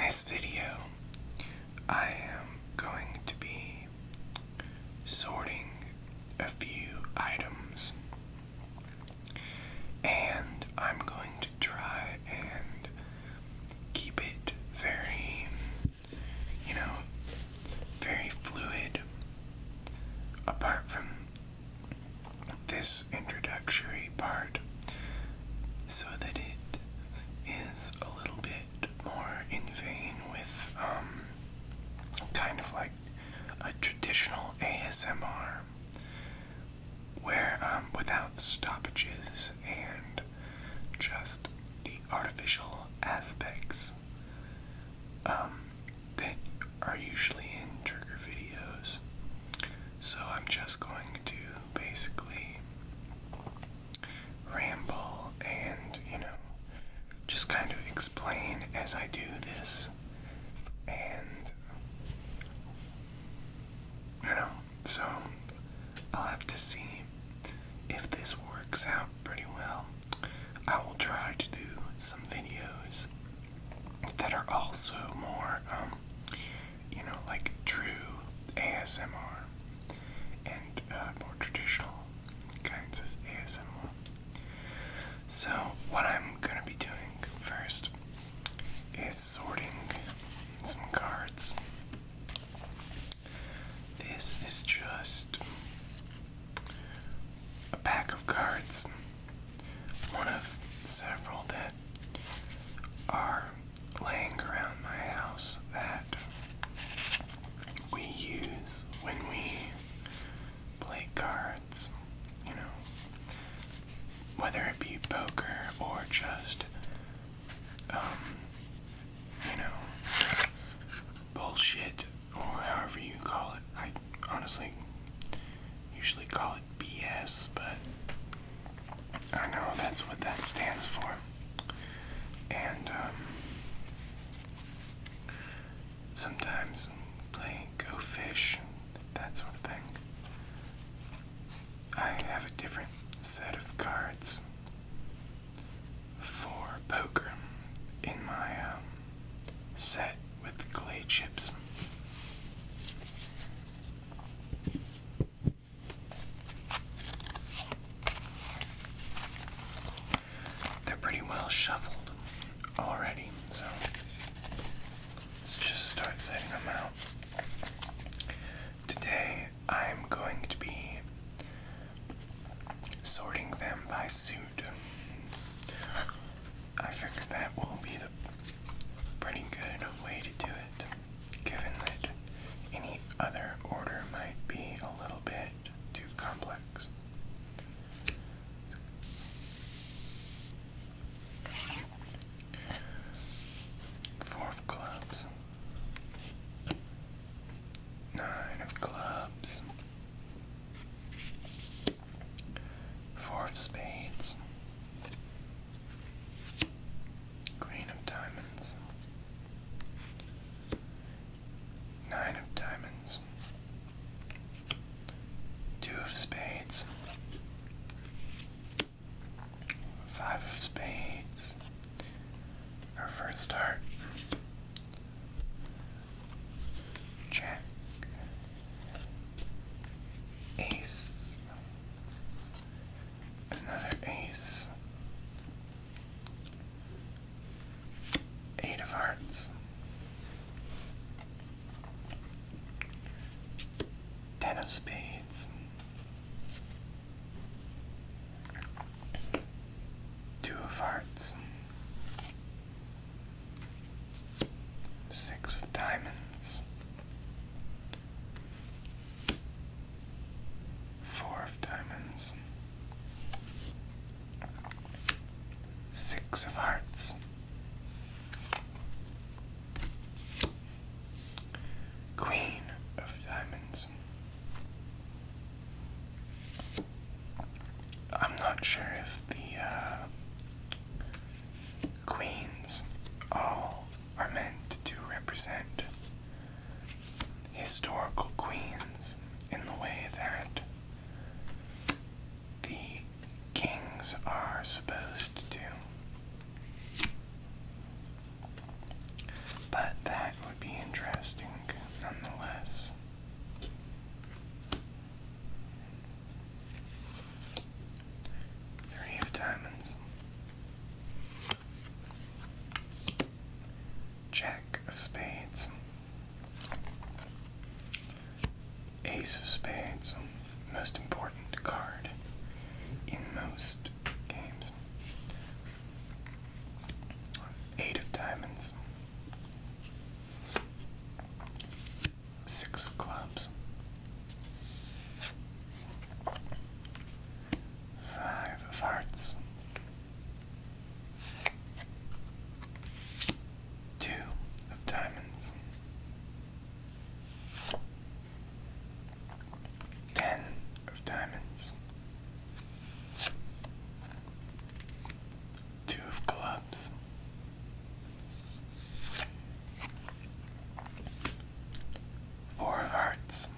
this video, I am going to be sorting a few items, and I'm going to try and keep it very, very fluid, apart from this introductory part, so that it is a little bit more in vein with kind of like a traditional ASMR, where without stoppages and just the artificial aspects that are usually in trigger videos. So I'm just going to basically ramble and, just kind of explain as I do this. And, so I'll have to see if this works out pretty well. I will try to do some videos that are also more, like true ASMR and more traditional kinds of ASMR. So what I'm going to be doing first is sorting some cards. This is just a pack of cards, one of several that are laying around my house that we use when we play cards, whether it be poker or just, bullshit, or however you call it. I honestly usually call it BS, but I know that's what that stands for. And sometimes play Go Fish, that sort of thing. I have a different set of cards for poker in my set with clay chips. They're pretty well shuffled already, so let's just start setting them out. Today I'm going to be sorting them by suit. I figured that will be the pretty good way to do it, given that any other order might be a little bit too complex. Four of clubs, nine of clubs, four of spades, queen of diamonds, nine of diamonds, two of spades, five of spades, our first heart, jack, ace, another ace, eight of hearts, 10 of spades, two of hearts, six of diamonds, four of diamonds, six of hearts, queen of diamonds. I'm not sure if the queens all are meant to represent historical queens in the way that the kings are supposed to. But Ace of Spades, most important card in most games. Eight of Diamonds. Six of Clubs. Five of Hearts. Two of Diamonds. 10 of Diamonds. 2 of Clubs. 4 of Hearts.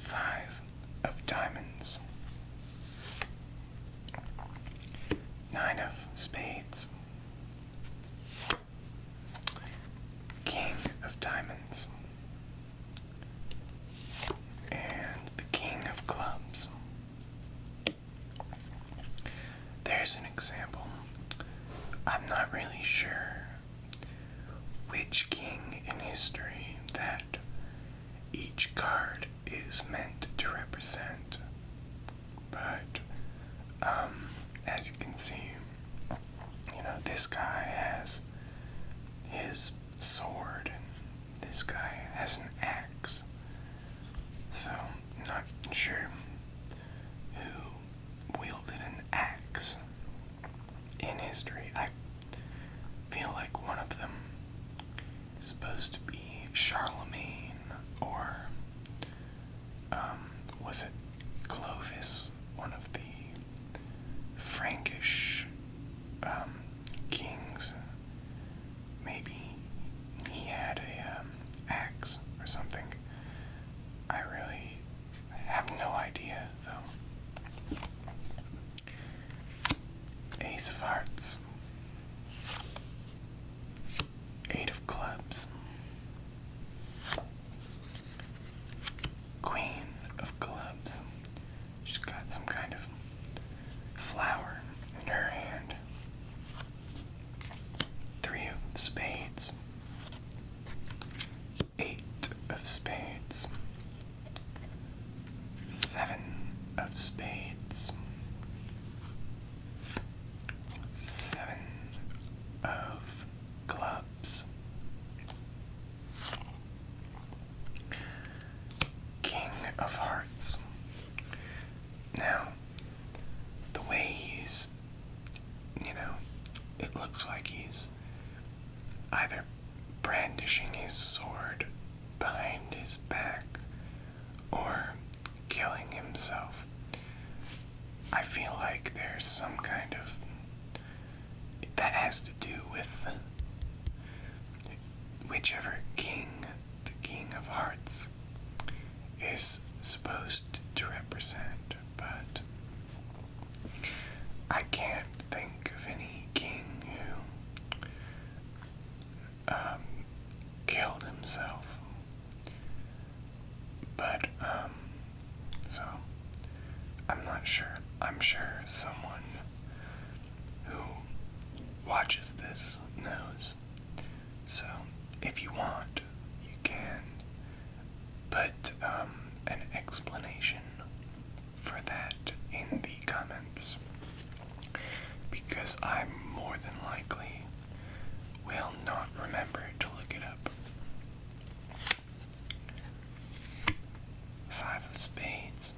5 of Diamonds. 9 of Spades. King of Diamonds. And the King of Clubs. There's an example. I'm not really sure which king in history that each card is meant to represent, but as you can see, this guy has his sword and this guy has an axe. So, I'm not sure who wielded an axe in history. I feel like one of them is supposed to be Charlemagne, or was it Clovis, one of the Frankish kings? Maybe he had a axe or something. I really have no idea, though. Ace of Hearts. 8 of Clubs. Queen of Clubs. She's got some kind of flower in her hand. 3 of Spades. 8 of Spades. 7 of Spades. 7 of Clubs. King of Hearts. Now, the way he's, it looks like he's either brandishing his sword behind his back or killing himself. I feel like there's some kind of, that has to do with whichever king the King of Hearts is supposed to represent, but I can't think of any king who killed himself. But so I'm not sure. I'm sure someone who watches this knows. So if you want, you can put an explanation for that in the comments, because I more than likely will not remember to look it up. 5 of Spades.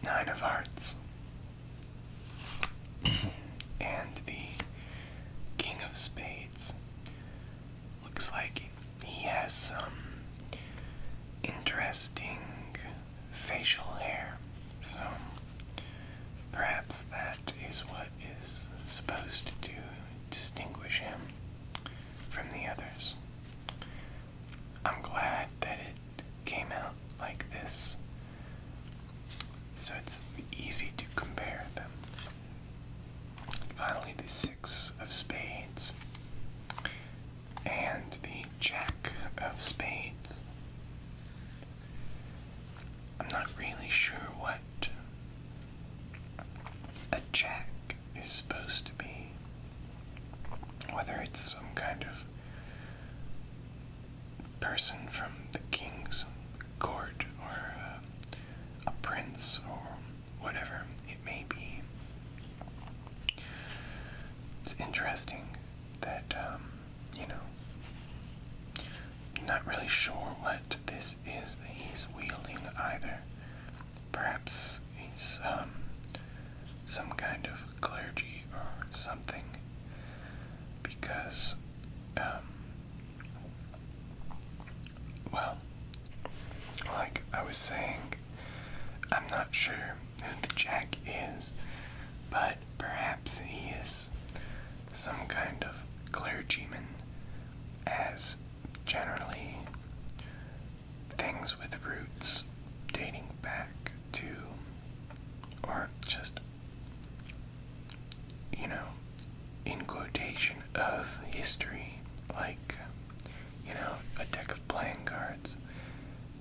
9 of Hearts. And the King of Spades. Looks like he has some interesting facial hair, so perhaps that is what is supposed to distinguish him from the others. I'm glad that it came out like this, so it's easy to compare them. Finally, the 6 of Spades and the Jack of Spades. I'm not really sure what a jack is supposed to be. Whether it's person from the king's court, or a prince, or whatever it may be. It's interesting that, not really sure what this is that he's wielding either. Perhaps he's some kind of clergy or something, because, well, like I was saying, I'm not sure who the Jack is, but perhaps he is some kind of clergyman, as generally things with roots dating back to, or just, in quotation, of history, like, a deck of playing cards,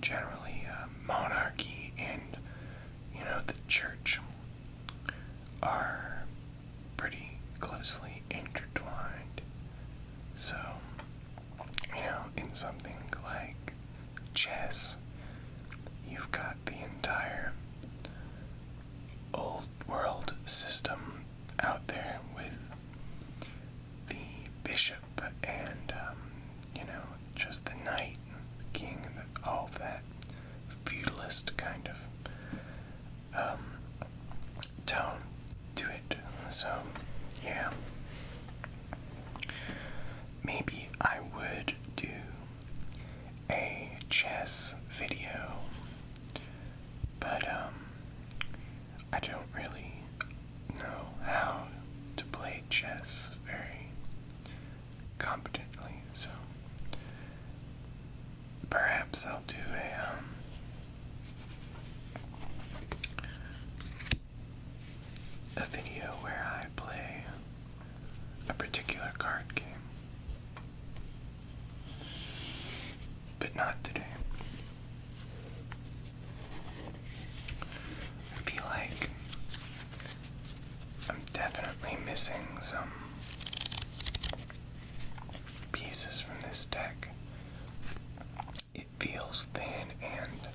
generally monarchy and, the church are pretty closely intertwined. So, in something like chess, you've got the entire old world system out there with the bishop and, just the knight, the king, and all of that feudalist kind of tone to it. So, yeah. Maybe I would do a chess video, but I don't really know how to play chess very competently, so perhaps I'll do a video where I play a particular card game. But not today. I feel like I'm definitely missing some pieces from this deck. It feels thin, and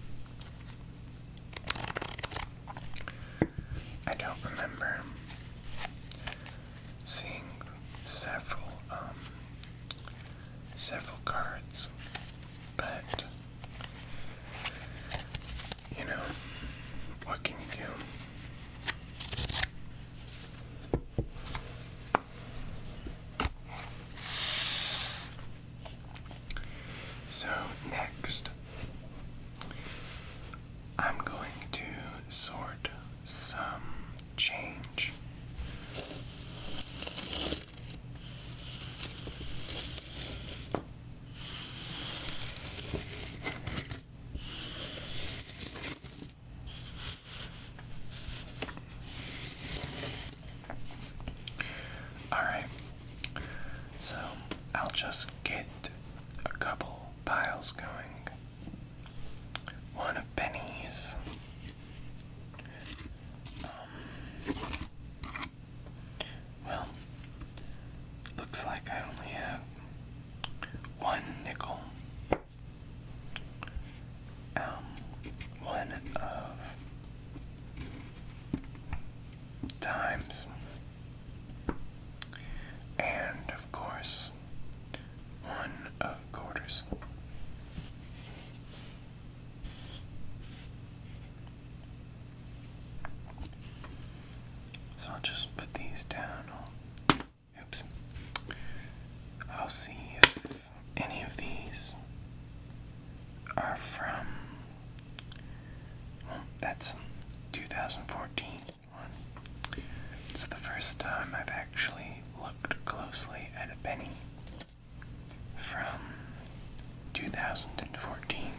I don't remember seeing several cards, but what can you do? So next, I'm going to sort some change. Alright, so I'll just get a couple piles going. One of pennies. Well, looks like I only have one nickel. One of dimes. And, of course, one of quarters. So I'll just put these down. Oops. I'll see if any of these are from, well, that's 2014 one. It's the first time I've actually looked closely at a penny from 2014.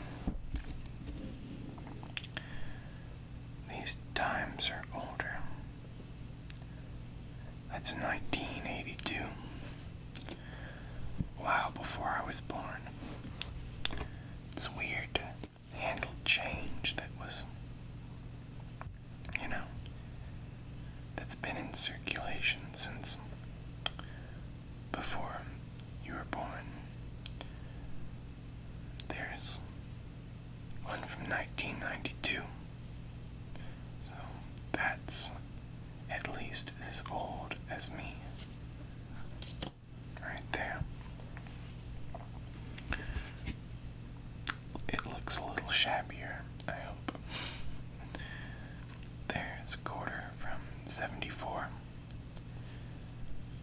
These times are older. That's 1982. Wow, before I was born. It's weird to handle change that was, that's been in circulation since before you were born. There 1992. So that's at least as old as me. Right there. It looks a little shabbier, I hope. There's a quarter from 74.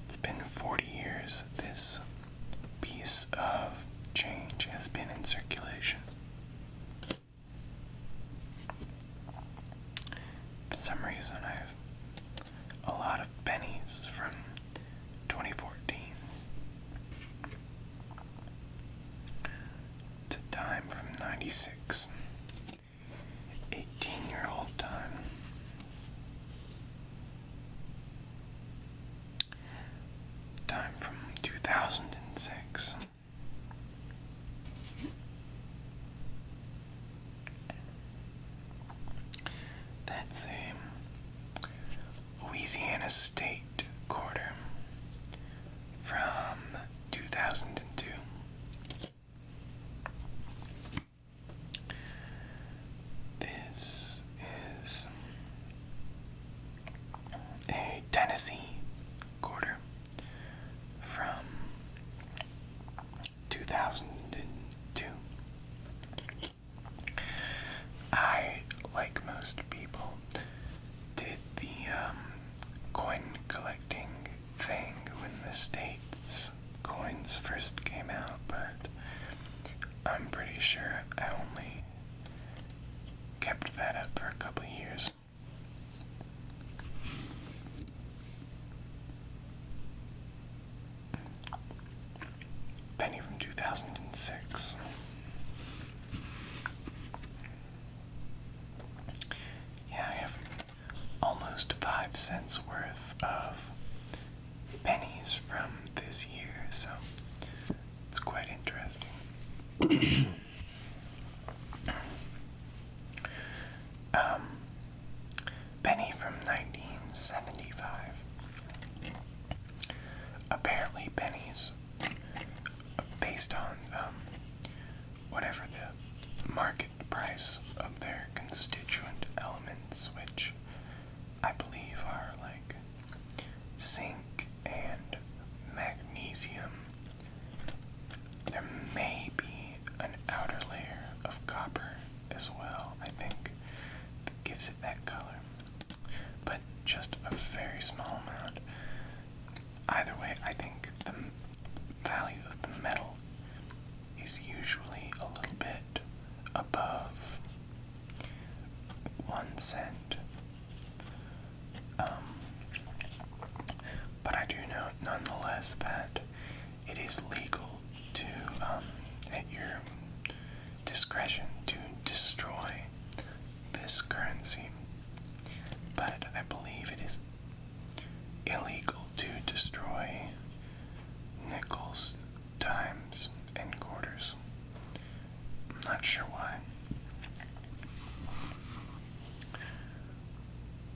It's been 40 years this piece of change has been in circulation. For some reason, I have a lot of pennies from 2014. It's a dime from 96. 18-year-old dime. Dime from 2006. That's a Louisiana State quarter from 2002. This is a Tennessee quarter from 2002. I, like most people, did the coin collecting thing when the States coins first came out, but I'm pretty sure I only kept that up for a couple of years. Penny from 2006. Yeah, I have almost 5 cents worth of pennies from this year, so it's quite interesting. Penny from 1975. Apparently pennies, based on whatever the market price of their constituent elements, which I believe are like zinc and magnesium. There may be an outer layer of copper as well, I think, that gives it that color, but just a very small amount. Either way, I think the value of the metal is usually a little bit above 1 cent. But I do note nonetheless that it is legal to, at your discretion, to destroy this currency. But I believe it is illegal to destroy nickels, dimes, and quarters. I'm not sure why.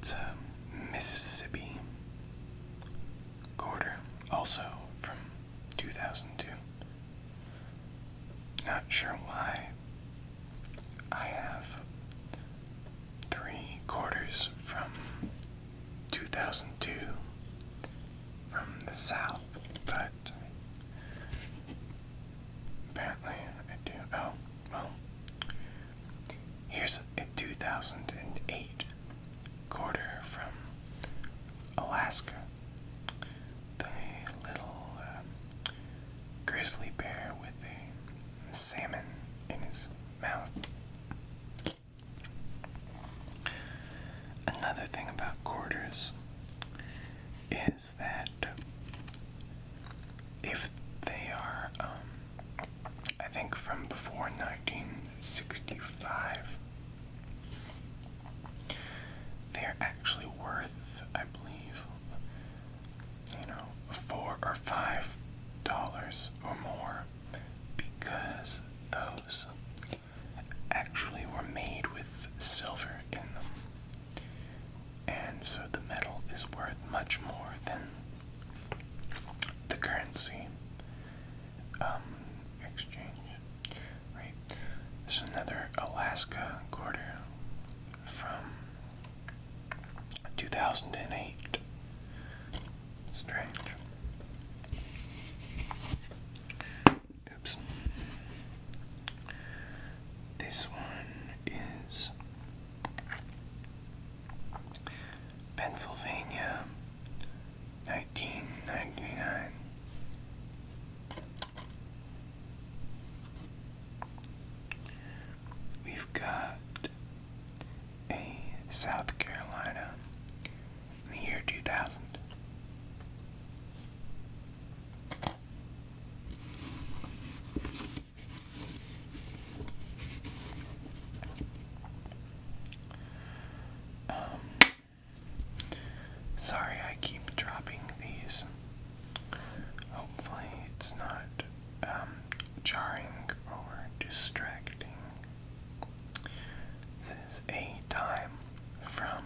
It's a Mississippi quarter, also from 2002. Not sure why I have 3 quarters from 2002 from the South, but apparently I do. Oh, well, here's a 2008 quarter from Alaska. The little grizzly bear with a salmon in his mouth. Another thing about quarters is that if they are, I think from before 1965, they're actually worth, I believe, $4 or $5 or more, because those actually were made with silver in them, and so the metal is worth much more than the currency There's another Alaska quarter from 2008. Strange. Oops. This one is Pennsylvania, 1999. We've got a South Carolina in the year 2000. Sorry, I keep dropping these. Hopefully it's not jarring or distracting. This is a time from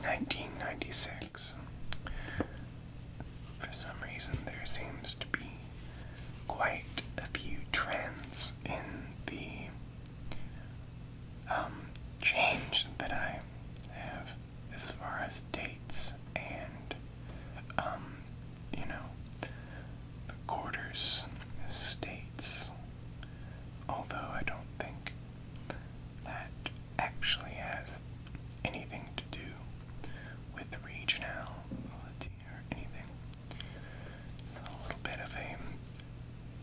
1996. For some reason, there seems to be quite a few trends in the change that I have as far as dates and, the quarters, states. Although I don't think that actually has anything to do with regionality or anything. It's a little bit of a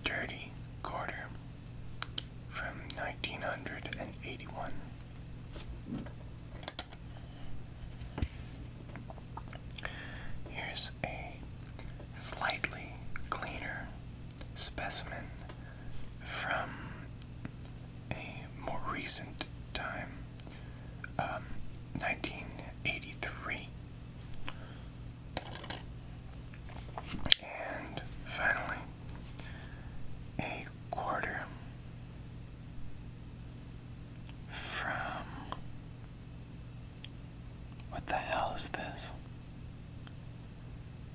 dirty quarter from 1981. Here's a slightly cleaner specimen from a more recent time, 1983. And finally, a quarter from, what the hell is this?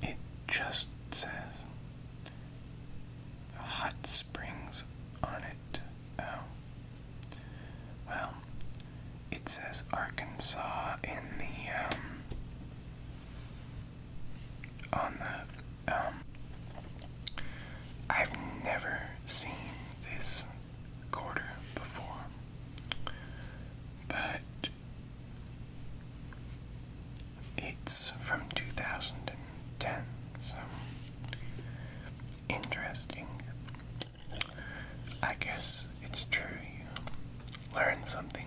It just says Hot Springs on it. Oh. Well, it says Arkansas in the, on the, I've never seen this quarter before, but it's from 2010, so interesting. I guess it's true, you learn something